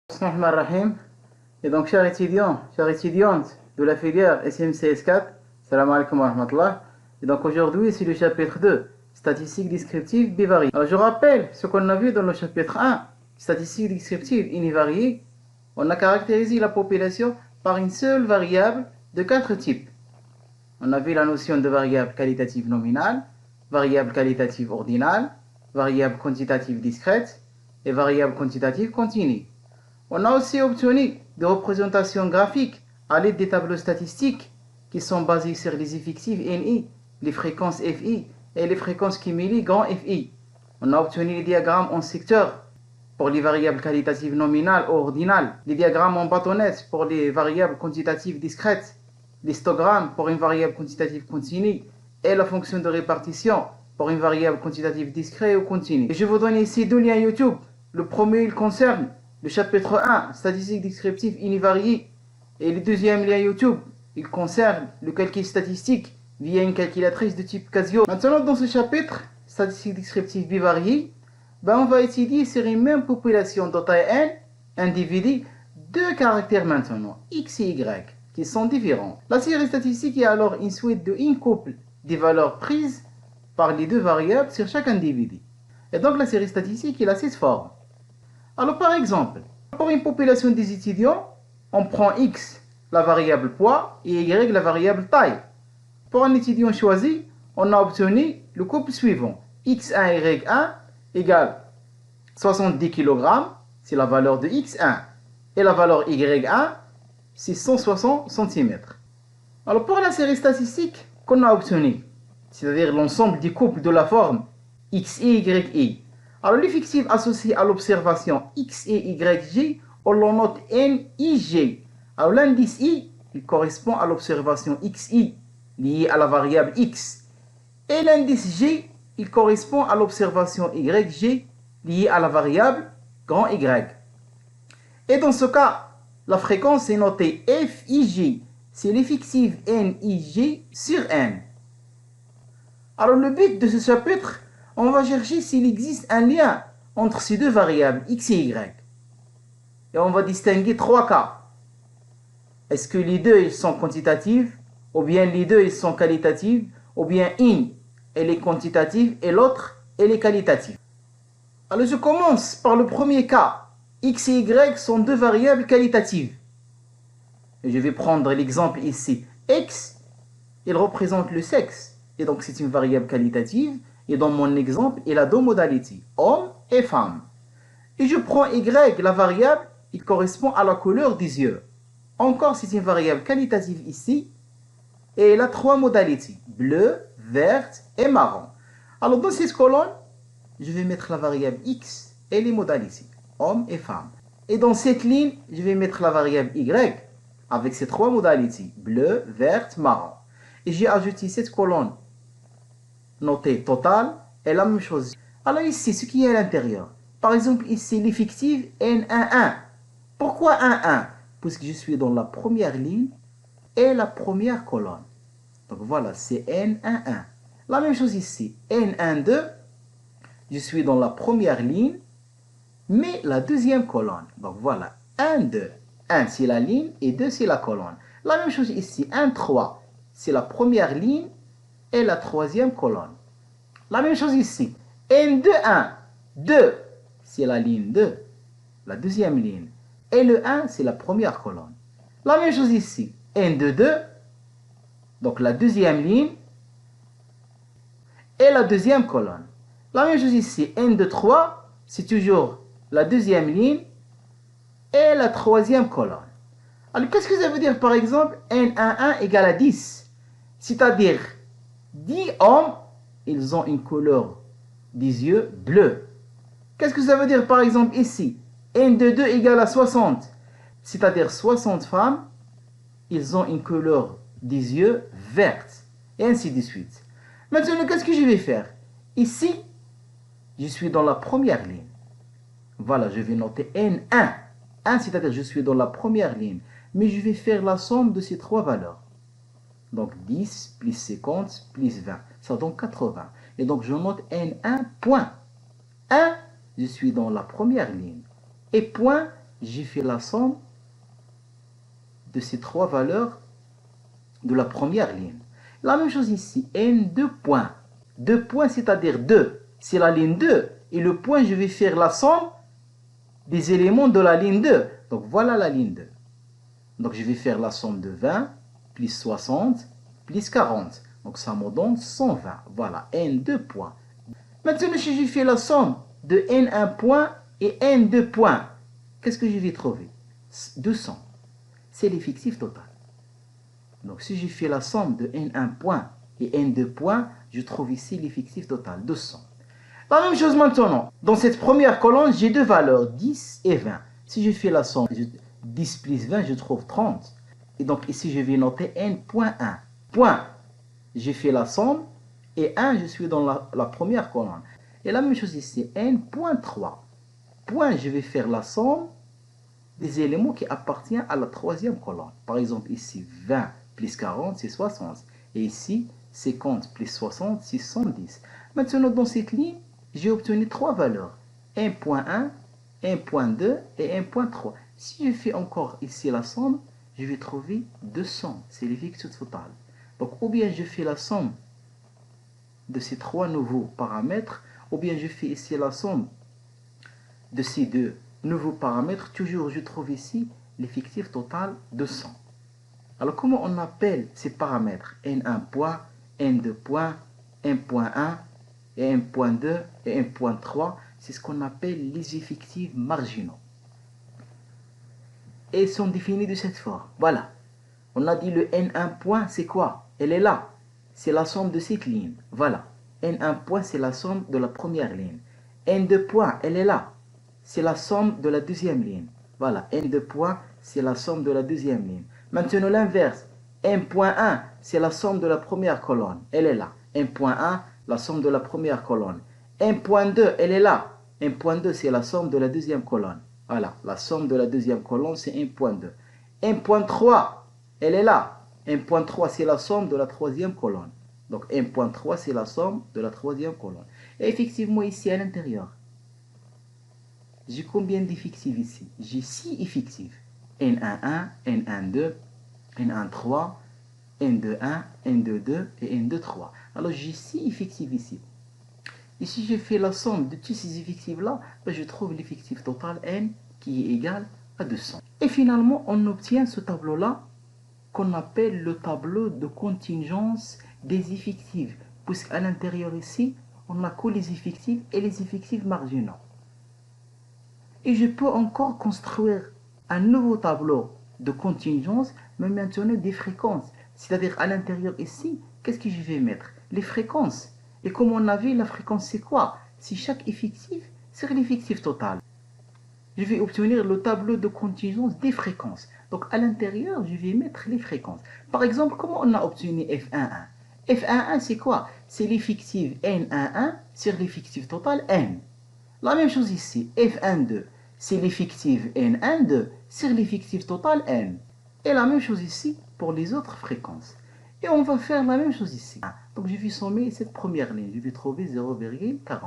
Bismillahirrahmanirrahim. Et donc, chers étudiants, chères étudiantes de la filière SMCS4, salam alaikum wa rahmatullah. Et donc, aujourd'hui, c'est le chapitre 2, statistiques descriptives bivariées. Alors, je rappelle ce qu'on a vu dans le chapitre 1, statistiques descriptives univariées. On a caractérisé la population par une seule variable de 4 types. On a vu la notion de variable qualitative nominale, variable qualitative ordinale, variable quantitative discrète et variable quantitative continue. On a aussi obtenu des représentations graphiques à l'aide des tableaux statistiques qui sont basés sur les effectifs NI, les fréquences FI et les fréquences cumulées grand FI. On a obtenu les diagrammes en secteur pour les variables qualitatives nominales ou ordinales, les diagrammes en bâtonnette pour les variables quantitatives discrètes, l'histogrammes pour une variable quantitative continue et la fonction de répartition pour une variable quantitative discrète ou continue. Et je vous donne ici deux liens YouTube. Le premier, il concerne le chapitre 1, statistiques descriptives univariées, et le deuxième lien YouTube, il concerne le calcul statistique via une calculatrice de type Casio. Maintenant, dans ce chapitre, statistiques descriptives bivariées, on va étudier sur une même population de taille n, individus, deux caractères maintenant, x et y, qui sont différents. La série statistique est alors une suite de un couple des valeurs prises par les deux variables sur chaque individu. Et donc la série statistique a cette forme. Alors par exemple, pour une population des étudiants, on prend x, la variable poids, et y, la variable taille. Pour un étudiant choisi, on a obtenu le couple suivant. x1, y1 égale 70 kg, c'est la valeur de x1. Et la valeur y1, c'est 160 cm. Alors pour la série statistique qu'on a obtenue, c'est-à-dire l'ensemble des couples de la forme xi, yi, alors l'effectif associé à l'observation x et yj, on le note nij. Alors l'indice i, il correspond à l'observation xi liée à la variable x. Et l'indice j, il correspond à l'observation yj liée à la variable grand y. Et dans ce cas, la fréquence est notée fij, c'est l'effectif nij sur n. Alors le but de ce chapitre, on va chercher s'il existe un lien entre ces deux variables, x et y. Et on va distinguer trois cas. Est-ce que les deux ils sont quantitatifs, ou bien les deux ils sont qualitatifs, ou bien une elle est quantitative et l'autre elle est qualitative. Alors je commence par le premier cas. X et y sont deux variables qualitatives. Et je vais prendre l'exemple ici. X, il représente le sexe. Et donc c'est une variable qualitative. Et dans mon exemple, il a deux modalités, homme et femme. Et je prends y, la variable, il correspond à la couleur des yeux. Encore, c'est une variable qualitative ici. Et elle a trois modalités, bleu, verte et marron. Alors dans cette colonne, je vais mettre la variable x et les modalités, homme et femme. Et dans cette ligne, je vais mettre la variable y avec ces trois modalités, bleu, verte, marron. Et j'ai ajouté cette colonne notée totale est la même chose. Alors ici, ce qui est à l'intérieur. Par exemple, ici, l'effectif N11. Pourquoi 1,1? Puisque je suis dans la première ligne et la première colonne. Donc voilà, c'est N11. La même chose ici, N12. Je suis dans la première ligne, mais la deuxième colonne. Donc voilà, 1, 2. 1, c'est la ligne et 2, c'est la colonne. La même chose ici, 1, 3. C'est la première ligne et la troisième colonne. La même chose ici. N2, 1. 2, c'est la ligne 2, la deuxième ligne. Et le 1, c'est la première colonne. La même chose ici. N2, 2, donc la deuxième ligne et la deuxième colonne. La même chose ici. N2, 3, c'est toujours la deuxième ligne et la troisième colonne. Alors, qu'est-ce que ça veut dire, par exemple, N11 égale à 10? C'est-à-dire, 10 hommes, ils ont une couleur des yeux bleus. Qu'est-ce que ça veut dire, par exemple, ici? N22 égale à 60. C'est-à-dire, 60 femmes, ils ont une couleur des yeux verte. Et ainsi de suite. Maintenant, qu'est-ce que je vais faire? Ici, je suis dans la première ligne. Voilà, je vais noter N1. 1, c'est-à-dire je suis dans la première ligne. Mais je vais faire la somme de ces trois valeurs. Donc 10 plus 50 plus 20. Ça donne 80. Et donc je note N1 point. 1, je suis dans la première ligne. Et point, j'ai fait la somme de ces trois valeurs de la première ligne. La même chose ici, N2 points. 2 points, c'est-à-dire 2. C'est la ligne 2. Et le point, je vais faire la somme des éléments de la ligne 2. Donc voilà la ligne 2. Donc je vais faire la somme de 20 plus 60 plus 40. Donc ça me donne 120. Voilà, N2 points. Maintenant, si je fais la somme de N1 point et N2 points, qu'est-ce que je vais trouver? 200. C'est l'effectif total. Donc si je fais la somme de N1 point et N2 points, je trouve ici l'effectif total, 200. La même chose maintenant. Dans cette première colonne, j'ai deux valeurs, 10 et 20. Si je fais la somme, 10 plus 20, je trouve 30. Et donc ici, je vais noter N.1. Point. J'ai fait la somme. Et 1, je suis dans la première colonne. Et la même chose ici, N.3. Point, je vais faire la somme des éléments qui appartiennent à la troisième colonne. Par exemple, ici, 20 plus 40, c'est 60. Et ici, 50 plus 60, c'est 110. Maintenant, dans cette ligne, j'ai obtenu trois valeurs. 1.1, 1.2 et 1.3. Si je fais encore ici la somme, je vais trouver 200. C'est l'effectif total. Donc, ou bien je fais la somme de ces trois nouveaux paramètres, ou bien je fais ici la somme de ces deux nouveaux paramètres. Toujours, je trouve ici l'effectif total de 100. Alors, comment on appelle ces paramètres? N1 point, N2 point, 1.1 et 1.2 et 1.3, c'est ce qu'on appelle les effectifs marginaux. Et ils sont définis de cette forme. Voilà. On a dit le N1 point, c'est quoi? Elle est là. C'est la somme de cette ligne. Voilà. N1 point, c'est la somme de la première ligne. N2 point, elle est là. C'est la somme de la deuxième ligne. Voilà. N2 point, c'est la somme de la deuxième ligne. Maintenant, l'inverse. 1.1, c'est la somme de la première colonne. Elle est là. 1.1, la somme de la première colonne. 1.2, elle est là. 1.2, c'est la somme de la deuxième colonne. Voilà, la somme de la deuxième colonne, c'est 1.2. 1.3, elle est là. 1.3, c'est la somme de la troisième colonne. Donc 1.3, c'est la somme de la troisième colonne. Et effectivement, ici à l'intérieur, j'ai combien d'effectifs ici? J'ai 6 effectifs. N11, N12, N13, N21, N22 et N23. Alors j'ai 6 effectifs ici. Et si je fais la somme de tous ces effectifs-là, je trouve l'effectif total N qui est égal à 200. Et finalement, on obtient ce tableau-là qu'on appelle le tableau de contingence des effectifs. Puisqu'à l'intérieur ici, on n'a que les effectifs et les effectifs marginaux. Et je peux encore construire un nouveau tableau de contingence, mais maintenant des fréquences. C'est-à-dire à l'intérieur ici, qu'est-ce que je vais mettre? Les fréquences. Et comme on a vu, la fréquence c'est quoi? C'est chaque effectif sur l'effectif total. Je vais obtenir le tableau de contingence des fréquences. Donc à l'intérieur, je vais mettre les fréquences. Par exemple, comment on a obtenu F11? F11 c'est quoi? C'est l'effectif N11 sur l'effectif total N. La même chose ici, F12, c'est l'effectif N12 sur l'effectif total N. Et la même chose ici pour les autres fréquences. Et on va faire la même chose ici. Donc je vais sommer cette première ligne, je vais trouver 0,40.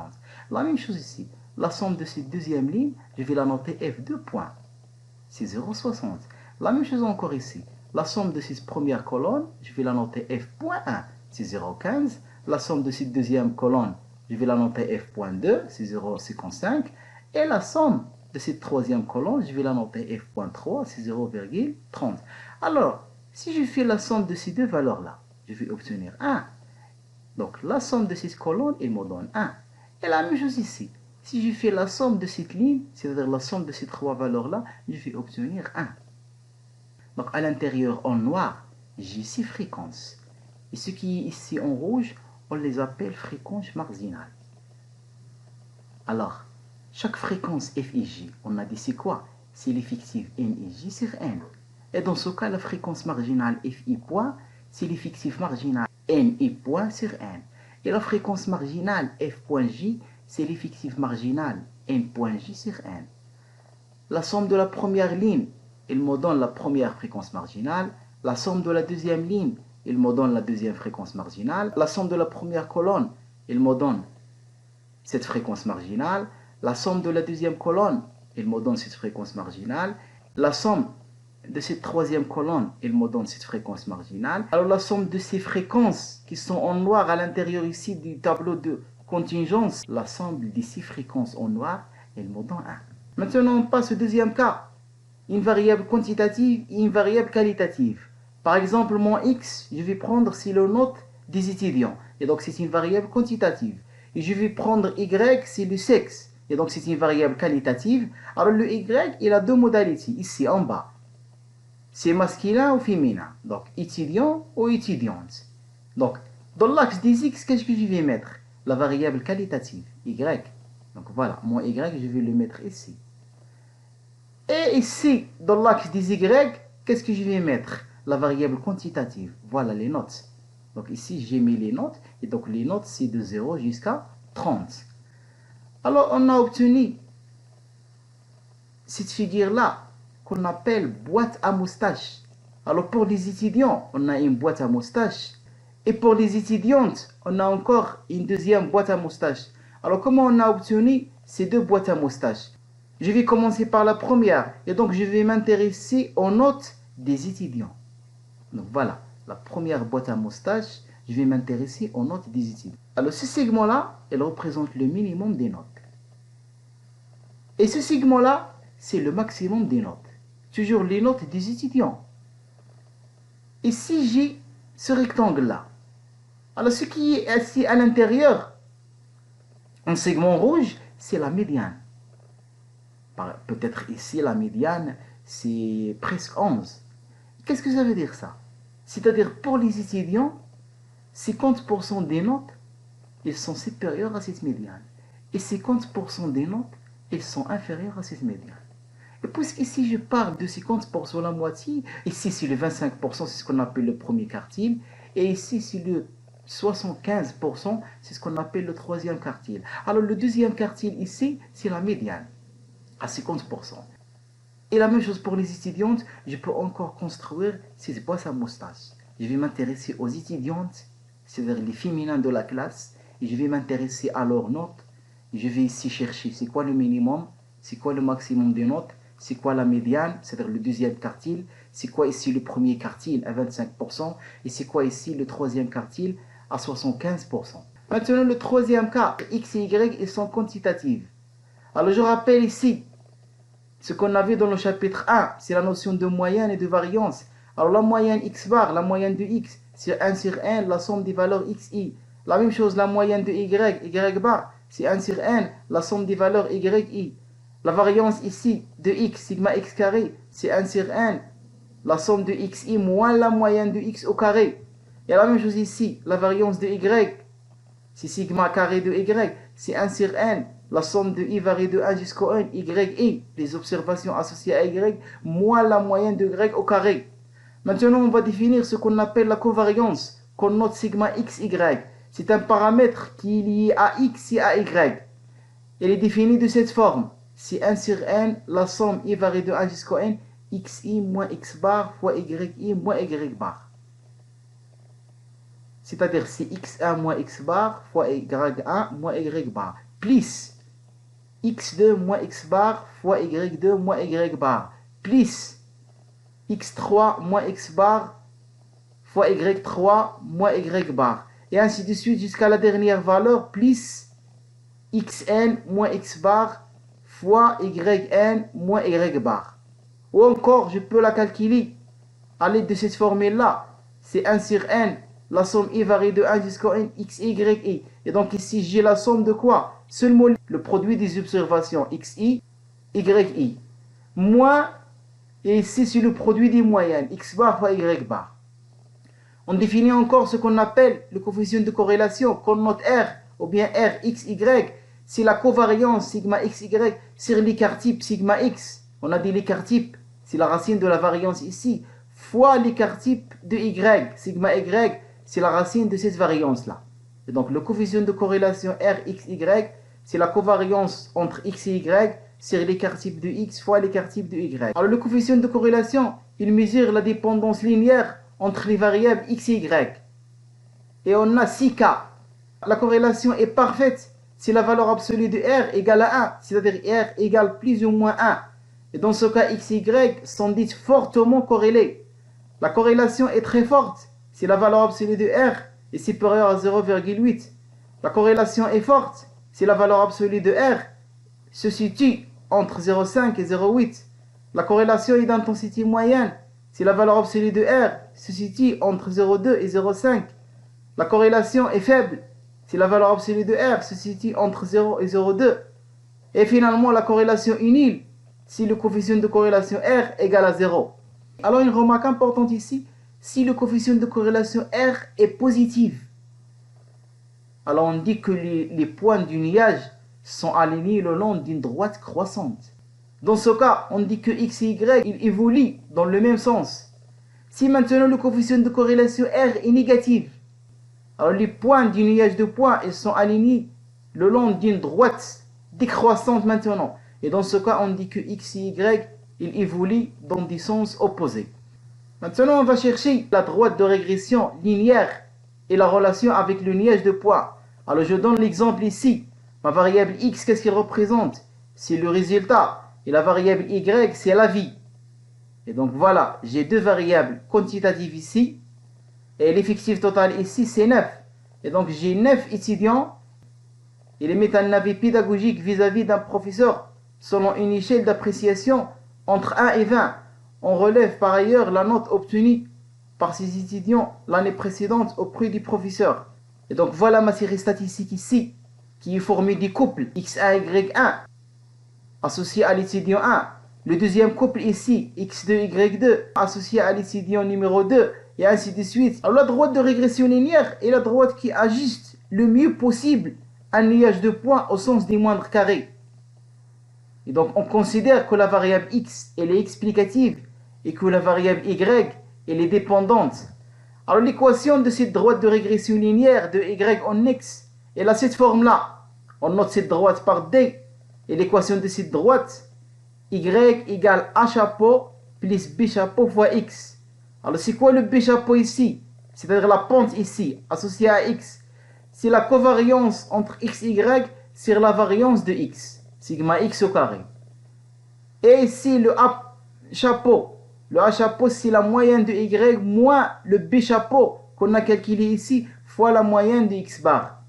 La même chose ici. La somme de cette deuxième ligne, je vais la noter F2 point. C'est 0,60. La même chose encore ici. La somme de cette première colonne, je vais la noter F.1. C'est 0,15. La somme de cette deuxième colonne, je vais la noter F.2. C'est 0,55. Et la somme de cette troisième colonne, je vais la noter F.3. C'est 0,30. Alors, si je fais la somme de ces deux valeurs-là, je vais obtenir 1. Donc, la somme de ces colonnes, il me donne 1. Et la même chose ici. Si je fais la somme de cette ligne, c'est-à-dire la somme de ces trois valeurs-là, je vais obtenir 1. Donc, à l'intérieur, en noir, j'ai 6 fréquences. Et ce qui est ici en rouge, on les appelle fréquences marginales. Alors, chaque fréquence F et J, on a dit c'est quoi? C'est l'effectif N et J sur N. Et dans ce cas, la fréquence marginale Fi point, c'est l'effectif marginal N et point sur N. Et la fréquence marginale F.J, c'est l'effectif marginal N.J sur N. La somme de la première ligne, il me donne la première fréquence marginale. La somme de la deuxième ligne, il me donne la deuxième fréquence marginale. La somme de la première colonne, il me donne cette fréquence marginale. La somme de la deuxième colonne, il me donne cette fréquence marginale. La somme de cette troisième colonne, il me donne cette fréquence marginale. Alors la somme de ces fréquences qui sont en noir à l'intérieur ici du tableau de contingence, la somme des 6 fréquences en noir, il me donne 1. Maintenant on passe au deuxième cas, une variable quantitative et une variable qualitative. Par exemple, mon x, je vais prendre c'est le note des étudiants, et donc c'est une variable quantitative. Et je vais prendre y, c'est le sexe, et donc c'est une variable qualitative. Alors le y, il a deux modalités, ici en bas. C'est masculin ou féminin, donc étudiant ou étudiante. Donc, dans l'axe des x, qu'est-ce que je vais mettre? La variable qualitative, y. Donc voilà, mon y, je vais le mettre ici. Et ici, dans l'axe des y, qu'est-ce que je vais mettre? La variable quantitative, voilà les notes. Donc ici, j'ai mis les notes, et donc les notes, c'est de 0 jusqu'à 30. Alors, on a obtenu cette figure-là, qu'on appelle boîte à moustache. Alors pour les étudiants, on a une boîte à moustache. Et pour les étudiantes, on a encore une deuxième boîte à moustache. Alors comment on a obtenu ces deux boîtes à moustache? Je vais commencer par la première. Et donc je vais m'intéresser aux notes des étudiants. Donc voilà, la première boîte à moustache, je vais m'intéresser aux notes des étudiants. Alors ce segment-là, il représente le minimum des notes. Et ce segment-là, c'est le maximum des notes. Toujours les notes des étudiants. Et si j'ai ce rectangle-là, alors ce qui est assis à l'intérieur, en segment rouge, c'est la médiane. Peut-être ici, la médiane, c'est presque 11. Qu'est-ce que ça veut dire ça? C'est-à-dire pour les étudiants, 50% des notes, ils sont supérieurs à cette médiane. Et 50% des notes, ils sont inférieurs à cette médiane. Et puisqu'ici je parle de 50%, la moitié, ici c'est le 25%, c'est ce qu'on appelle le premier quartile, et ici c'est le 75%, c'est ce qu'on appelle le troisième quartile. Alors le deuxième quartile ici, c'est la médiane, à 50%. Et la même chose pour les étudiantes, je peux encore construire ces boîtes à moustache. Je vais m'intéresser aux étudiantes, c'est-à-dire les féminins de la classe, et je vais m'intéresser à leurs notes. Je vais ici chercher c'est quoi le minimum, c'est quoi le maximum des notes, c'est quoi la médiane, c'est-à-dire le deuxième quartile, c'est quoi ici le premier quartile à 25%, et c'est quoi ici le troisième quartile à 75%. Maintenant, le troisième cas, x et y, ils sont quantitatifs. Alors, je rappelle ici ce qu'on avait dans le chapitre 1, c'est la notion de moyenne et de variance. Alors, la moyenne x bar, la moyenne de x, c'est 1 sur n, la somme des valeurs x, y. La même chose, la moyenne de y bar, c'est 1 sur n, la somme des valeurs y, y. La variance ici de x, sigma x carré, c'est 1 sur n, la somme de xi moins la moyenne de x au carré. Et la même chose ici, la variance de y, c'est sigma carré de y, c'est 1 sur n, la somme de i varie de 1 jusqu'au 1, yi, les observations associées à y, moins la moyenne de y au carré. Maintenant, on va définir ce qu'on appelle la covariance, qu'on note sigma xy. C'est un paramètre qui est lié à x et à y. Elle est définie de cette forme. C'est 1 sur n, la somme i varie de 1 jusqu'au n, xi moins x bar fois yi moins y bar. C'est-à-dire c'est x1 moins x bar fois y1 moins y bar. Plus x2 moins x bar fois y2 moins y bar. Plus x3 moins x bar fois y3 moins y bar. Et ainsi de suite jusqu'à la dernière valeur, plus xn moins x bar fois yn moins y bar. Ou encore, je peux la calculer à l'aide de cette formule-là. C'est 1 sur n, la somme i varie de 1 jusqu'à n, x, y. Et donc ici, j'ai la somme de quoi? Seulement le produit des observations xi, yi. Moins, et ici, c'est le produit des moyennes, x bar fois y bar. On définit encore ce qu'on appelle le coefficient de corrélation, qu'on note R, ou bien R, x, y. C'est la covariance sigma x, y sur l'écart type sigma x. On a dit l'écart type, c'est la racine de la variance ici, fois l'écart type de y, sigma y, c'est la racine de cette variance-là. Et donc le coefficient de corrélation R, x, y, c'est la covariance entre x et y sur l'écart type de x fois l'écart type de y. Alors le coefficient de corrélation, il mesure la dépendance linéaire entre les variables x et y. Et on a 6 cas. La corrélation est parfaite si la valeur absolue de R égale à 1, c'est-à-dire R égale plus ou moins 1. Et dans ce cas, X et Y sont dites fortement corrélées. La corrélation est très forte si la valeur absolue de R est supérieure à 0,8. La corrélation est forte si la valeur absolue de R se situe entre 0,5 et 0,8. La corrélation est d'intensité moyenne si la valeur absolue de R se situe entre 0,2 et 0,5. La corrélation est faible si la valeur absolue de R se situe entre 0 et 0,2. Et finalement, la corrélation est nulle si le coefficient de corrélation R égale à 0. Alors une remarque importante ici, si le coefficient de corrélation R est positif, alors on dit que les points du nuage sont alignés le long d'une droite croissante. Dans ce cas, on dit que X et Y ils évoluent dans le même sens. Si maintenant le coefficient de corrélation R est négatif, alors les points du nuage de points ils sont alignés le long d'une droite décroissante maintenant. Et dans ce cas, on dit que X et Y ils évoluent dans des sens opposés. Maintenant, on va chercher la droite de régression linéaire et la relation avec le nuage de points. Alors je donne l'exemple ici. Ma variable X, qu'est-ce qu'elle représente? C'est le résultat. Et la variable Y, c'est la vie. Et donc voilà, j'ai deux variables quantitatives ici. Et l'effectif total ici, c'est 9. Et donc j'ai 9 étudiants. Et les méta-analyses pédagogiques vis-à-vis d'un professeur selon une échelle d'appréciation entre 1 et 20. On relève par ailleurs la note obtenue par ces étudiants l'année précédente auprès du professeur. Et donc voilà ma série statistique ici, qui est formée des couples X1, Y1 associé à l'étudiant 1. Le deuxième couple ici, X2, Y2 associé à l'étudiant numéro 2, et ainsi de suite. Alors la droite de régression linéaire est la droite qui ajuste le mieux possible un nuage de points au sens des moindres carrés. Et donc on considère que la variable X elle est explicative et que la variable Y elle est dépendante. Alors l'équation de cette droite de régression linéaire de Y en X, elle a cette forme-là. On note cette droite par D. Et l'équation de cette droite, Y égale A chapeau plus B chapeau fois X. Alors c'est quoi le B chapeau ici? C'est-à-dire la pente ici, associée à X. C'est la covariance entre X et Y sur la variance de X. Sigma X au carré. Et ici le A chapeau. Le A chapeau c'est la moyenne de Y moins le B chapeau qu'on a calculé ici fois la moyenne de X bar.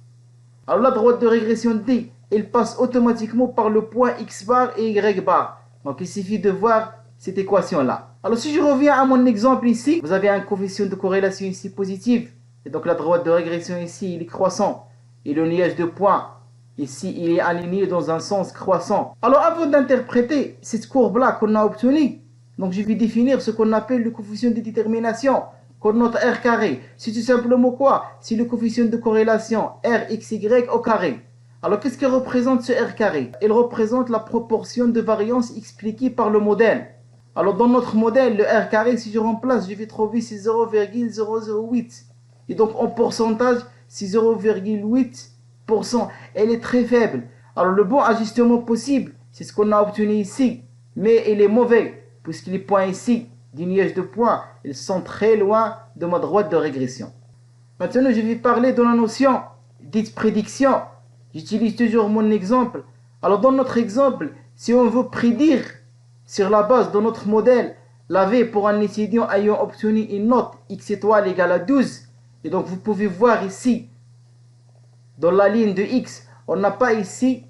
Alors la droite de régression D, elle passe automatiquement par le point X bar et Y bar. Donc il suffit de voir cette équation là. Alors si je reviens à mon exemple ici, vous avez un coefficient de corrélation ici positif. Et donc la droite de régression ici, il est croissant. Et le nuage de points, ici, il est aligné dans un sens croissant. Alors avant d'interpréter cette courbe-là qu'on a obtenue, donc je vais définir ce qu'on appelle le coefficient de détermination, qu'on note R carré. C'est tout simplement quoi? C'est le coefficient de corrélation RXY au carré. Alors qu'est-ce qu'il représente ce R carré? Il représente la proportion de variance expliquée par le modèle. Alors dans notre modèle, le R carré, si je remplace, je vais trouver c'est 0,008. Et donc en pourcentage, c'est 0,8%. Elle est très faible. Alors le bon ajustement possible, c'est ce qu'on a obtenu ici. Mais il est mauvais, puisque les points ici, du nuage de points, ils sont très loin de ma droite de régression. Maintenant, je vais parler de la notion dite prédiction. J'utilise toujours mon exemple. Alors dans notre exemple, si on veut prédire sur la base de notre modèle la V pour un étudiant ayant obtenu une note X étoile égale à 12, et donc vous pouvez voir ici, dans la ligne de X, on n'a pas ici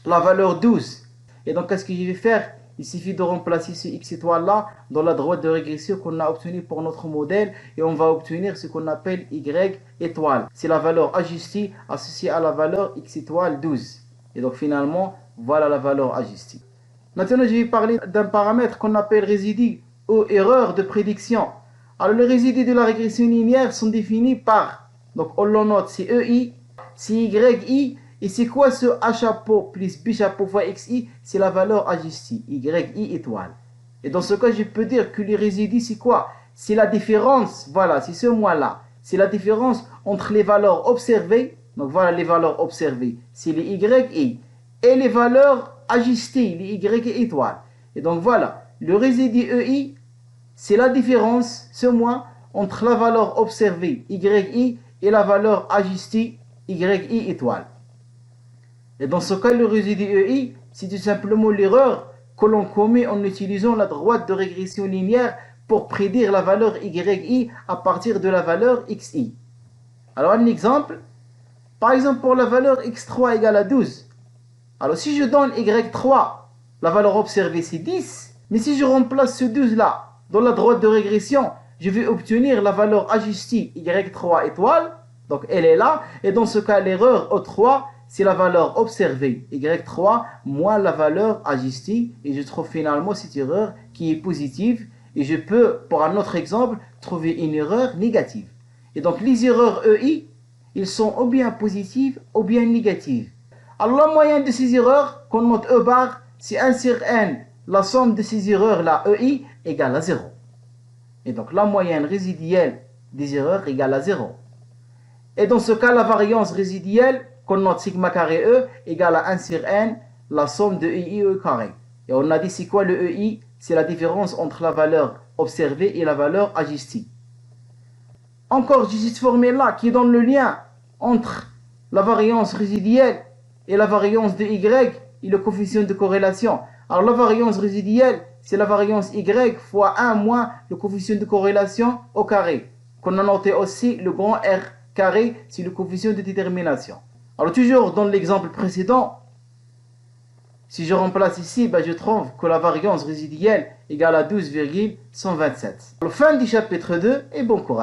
la valeur 12. Et donc qu'est-ce que je vais faire? Il suffit de remplacer ce X étoile là dans la droite de régression qu'on a obtenue pour notre modèle et on va obtenir ce qu'on appelle Y étoile. C'est la valeur ajustée associée à la valeur X étoile 12. Et donc finalement, voilà la valeur ajustée. Maintenant, je vais parler d'un paramètre qu'on appelle résidu ou erreur de prédiction. Alors les résidus de la régression linéaire sont définis par, donc on le note, c'est EI, c'est YI. Et c'est quoi ce A chapeau plus B chapeau fois XI? C'est la valeur ajustée, YI étoile. Et dans ce cas, je peux dire que les résidus, c'est quoi? C'est la différence, voilà, c'est ce moins-là. C'est la différence entre les valeurs observées, donc voilà les valeurs observées, c'est les YI, et les valeurs ajustées, les YI étoiles. Et donc voilà, le résidu EI, c'est la différence, ce moins, entre la valeur observée, YI, et la valeur ajustée, YI étoile. Et dans ce cas, le résidu EI, c'est tout simplement l'erreur que l'on commet en utilisant la droite de régression linéaire pour prédire la valeur YI à partir de la valeur XI. Alors un exemple, par exemple pour la valeur X3 égale à 12. Alors si je donne Y3, la valeur observée c'est 10, mais si je remplace ce 12 là dans la droite de régression, je vais obtenir la valeur ajustée Y3 étoile, donc elle est là, et dans ce cas l'erreur O3 c'est la valeur observée Y3 moins la valeur ajustée, et je trouve finalement cette erreur qui est positive, et je peux, pour un autre exemple, trouver une erreur négative. Et donc les erreurs EI, ils sont ou bien positives ou bien négatives. Alors la moyenne de ces erreurs, qu'on note E bar, c'est 1 sur n, la somme de ces erreurs là, EI, égale à 0. Et donc la moyenne résiduelle des erreurs égale à 0. Et dans ce cas, la variance résiduelle, qu'on note sigma carré E, égale à 1 sur n, la somme de EI et E carré. Et on a dit c'est quoi le EI? C'est la différence entre la valeur observée et la valeur ajustée. Encore, j'ai cette formule-là qui donne le lien entre la variance résiduelle et la variance de Y et le coefficient de corrélation. Alors la variance résiduelle, c'est la variance Y fois 1 moins le coefficient de corrélation au carré. Qu'on a noté aussi le grand R carré, c'est le coefficient de détermination. Alors toujours dans l'exemple précédent, si je remplace ici, je trouve que la variance résiduelle égale à 12,127. Alors fin du chapitre 2 et bon courage.